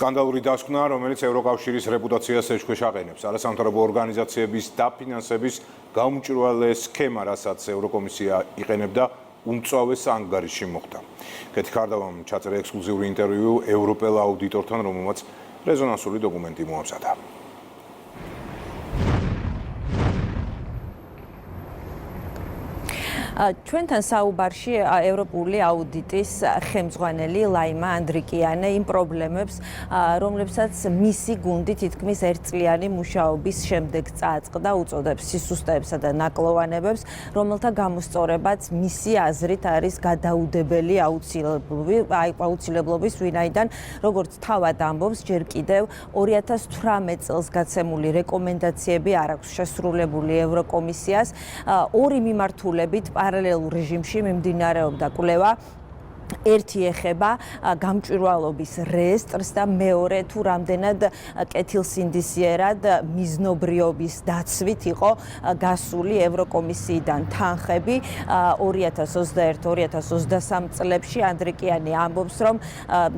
სკანდალური დასკვნა, რომელიც ევროკავშირის რეპუტაციას ეჭქვეშ აყენებს. არასამთავრობო ორგანიზაციების დაფინანსების გაუმჭვირვალე სქემა, რასაც ევროკომისია იყენებდა, უმწვავეს ანგარიშში მოხვდა. კეთი ქარდავამ ჩაწერა ექსკლუზიური ინტერვიუ ევროპელ აუდიტორთან, რომელმაც რეზონანსული დოკუმენტი მოამზადა. ჩვენთან საუბარში ევროპული აუდიტის ხელმძღვანელი ლაიმა ანდრიკიანე იმ პრობლემებს, რომლებსაც მისი გუნდი თითქმის ერთწლიანი მუშაობის შემდეგ წააწყდა, უწოდებს სისუსტეებსა და ნაკლოვანებებს, რომელთა გამოსწორებაც მისი აზრით არის გადაუდებელი აუცილებლობის, ვინაიდან როგორც თავად ამბობს, ჯერ კიდევ 2018 წელს გაცემული რეკომენდაციები არ აქვს შესრულებული ევროკომისიას, ორი მიმართულებით პარალელურ რეჟიმში მიმდინარეობდა კვლევა. ერთი ეხება გამჭვირვალობის რეესტრს და მეორე თუ რამდენად კეთილსინდისიერად მიზნობრიობის დაცვით იყო გასული ევროკომისიიდან თანხები 2021-2023 წლებში. ანდრიკიანი ამბობს, რომ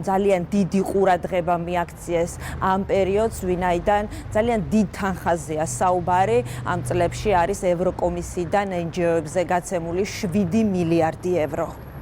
ძალიან დიდი ყურადღება მიაქციეს ამ პერიოდს, ვინაიდან ძალიან დიდ თანხაზეა საუბარი. ამ წლებში არის ევროკომისიიდან NGO-ებზე გაცემული 7 მილიარდი ევრო.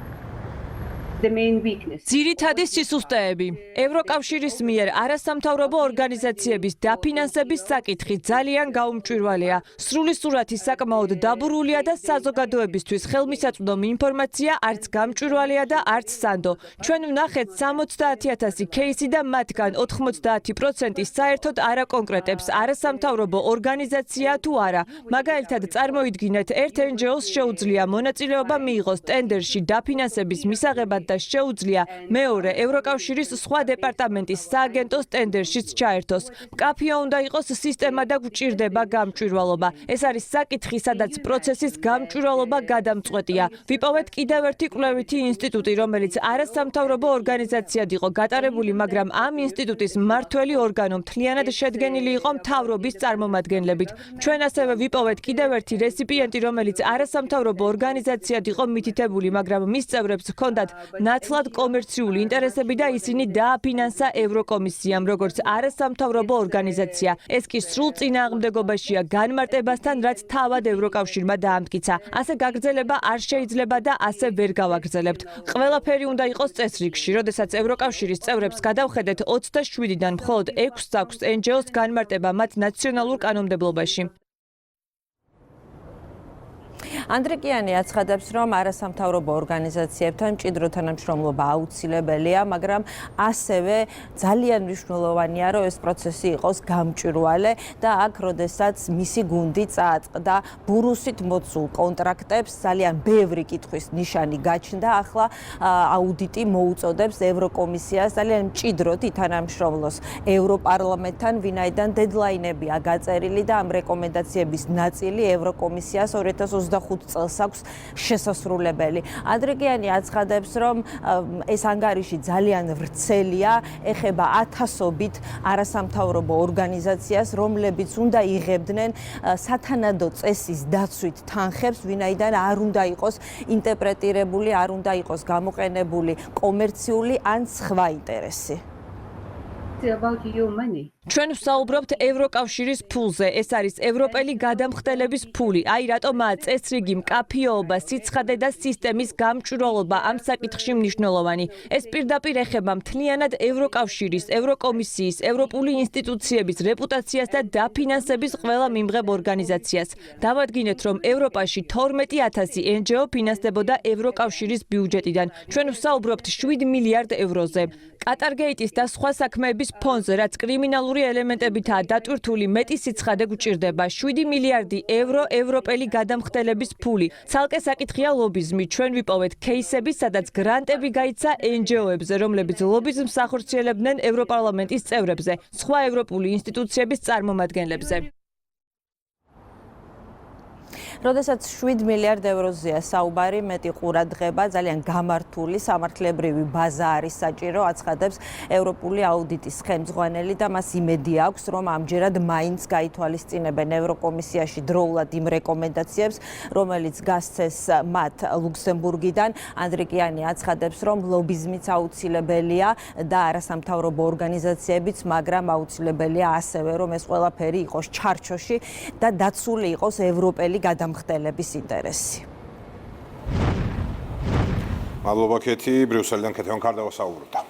ძირითადი სისუსტეები. ევროკავშირის მიერ არასამთავრობო ორგანიზაციების დაფინანსების საკითხი ძალიან გაუმჭვირვალეა. სრული სურათი საკმაოდ დაბურულია და საზოგადოებისთვის ხელმისაწვდომი ინფორმაცია არც გამჭვირვალეა და არც სანდო. ჩვენ ვნახეთ 70,000 кейსი და მათგან 90% საერთოდ არ აკონკრეტებს არასამთავრობო ორგანიზაცია თუ არა. მაგალითად, წარმოიდგინეთ, ერთ NGO-ს შეუძლია მონაწილეობა მიიღოს ტენდერში დაფინანსების მისაღებად და შეუძლია მეორე ევროკავშირის სხვა დეპარტამენტის სააგენტოს ტენდერშიც ჩაერთოს. მკაფიო უნდა იყოს სისტემა და გვჭირდება გამჭვირვალობა. ეს არის საკითხი, სადაც პროცესის გამჭვირვალობა გადამწყვეტია. ვიპოვეთ კიდევ ერთი კვლევითი ინსტიტუტი, რომელიც არასამთავრობო ორგანიზაციად იყო გატარებული, მაგრამ ამ ინსტიტუტის მმართველი ორგანო მთლიანად შედგენილი იყო მთავრობის წარმომადგენლებით. ჩვენ ასევე ვიპოვეთ კიდევ ერთი რესიპიენტი, რომელიც არასამთავრობო ორგანიზაციად იყო მითითებული, მაგრამ მის წევრებს ჰქონდათ ნათლად კომერციული ინტერესები და ისინი დააფინანსა ევროკომისიამ, როგორც არასამთავრობო ორგანიზაცია. ეს კი სრულ წინააღმდეგობაშია განმარტებასთან, რაც თავად ევროკავშირმა დაამტკიცა. ასე გაგრძელება არ შეიძლება და ასე ვერ გავაგრძელებთ. ყველაფერი უნდა იყოს წესრიგში, როდესაც ევროკავშირის წევრებს გადავხედეთ 27-დან მხოლოდ 6 აქვს NGO-ს განმარტება მათ ნაციონალურ კანონმდებლობაში. ანდრიკიანი აცხადებს, რომ არასამთავრობო ორგანიზაციებთან მჭიდრო თანამშრომლობა აუცილებელია, მაგრამ ასევე ძალიან მნიშვნელოვანია, რომ ეს პროცესი იყოს გამჭვირვალე და აქ, როდესაც მისი გუნდი წააწყდა ბურუსით მოცულ კონტრაქტებს, ძალიან ბევრი კითხვის ნიშანი გაჩნდა. ახლა აუდიტი მოუწოდებს ევროკომისიას ძალიან მჭიდროდ ითანამშრომლოს ევროპარლამენტთან, ვინაიდან დედლაინებია გაწერილი და ამ რეკომენდაციების ნაწილი ევროკომისიას 2025 წელს აქვს შესასრულებელი. ანდრიკიანი აცხადებს, რომ ეს ანგარიში ძალიან ვრცელია, ეხება ათასობით არასამთავრობო ორგანიზაციას, რომლებიც უნდა იღებდნენ სათანადო წესის დაცვით თანხებს, ვინაიდან არ უნდა იყოს ინტერპრეტირებული, არ უნდა იყოს გამოყენებული კომერციული ან სხვა ინტერესი. ჩვენ ვსაუბრობთ ევროკავშირის ფულზე. ეს არის ევროპელი გადამხდელების ფული. აი რატომაა წესრიგი, მკაფიოობა, სიცხადე და სისტემის გამჭვირვალობა ამ საკითხში მნიშვნელოვანი. ეს პირდაპირ ეხება მთლიანად ევროკავშირის, ევროკომისიის, ევროპული ინსტიტუციების რეპუტაციას და დაფინანსების ყველა მიმღებ ორგანიზაციას. დავადგინეთ, რომ ევროპაში 12,000 NGO ფინანსდებოდა ევროკავშირის ბიუჯეტიდან. ჩვენ ვსაუბრობთ 7 მილიარდ ევროზე. კატარგეიტის და სხვა საქმეების ფონზე, რაც კრიმინალური ელემენტებითაა დატვირთული, მეტი სიცხადე გვჭირდება. 7 მილიარდი ევრო ევროპელი გადამხდელების ფული. ცალკე საკითხია ლობიზმი. ჩვენ ვიპოვეთ кейსები, სადაც გრანტები გაიცა NGO-ებზე, რომლებიც ლობიზმს ახორციელებდნენ ევროპარლამენტის წევრებზე, სხვა ევროპული ინსტიტუციების წარმომადგენლებზე. როდესაც 7 მილიარდ ევროზეა საუბარი, მეტი ყურადღება, ძალიან გამართული სამართლებრივი ბაზა არის საჭირო, აცხადებს ევროპული აუდიტის ხელმძღვანელი და მას იმედი აქვს, რომ ამჯერად მაინც გაითვალისწინებენ ევროკომისიაში დროულად იმ რეკომენდაციებს, რომელიც გასცეს მათ ლუქსემბურგიდან. ანდრიკიანი აცხადებს, რომ ლობიზმიც აუცილებელია და არასამთავრობო ორგანიზაციებიც, მაგრამ აუცილებელია ასევე, რომ ეს ყველაფერი იყოს ჩარჩოში და დაცული იყოს ევროპელი გადამხდელების ინტერესი. მადლობა ქეთი, ბრიუსელიდან ქეთევან კარდავა საუბრობდა.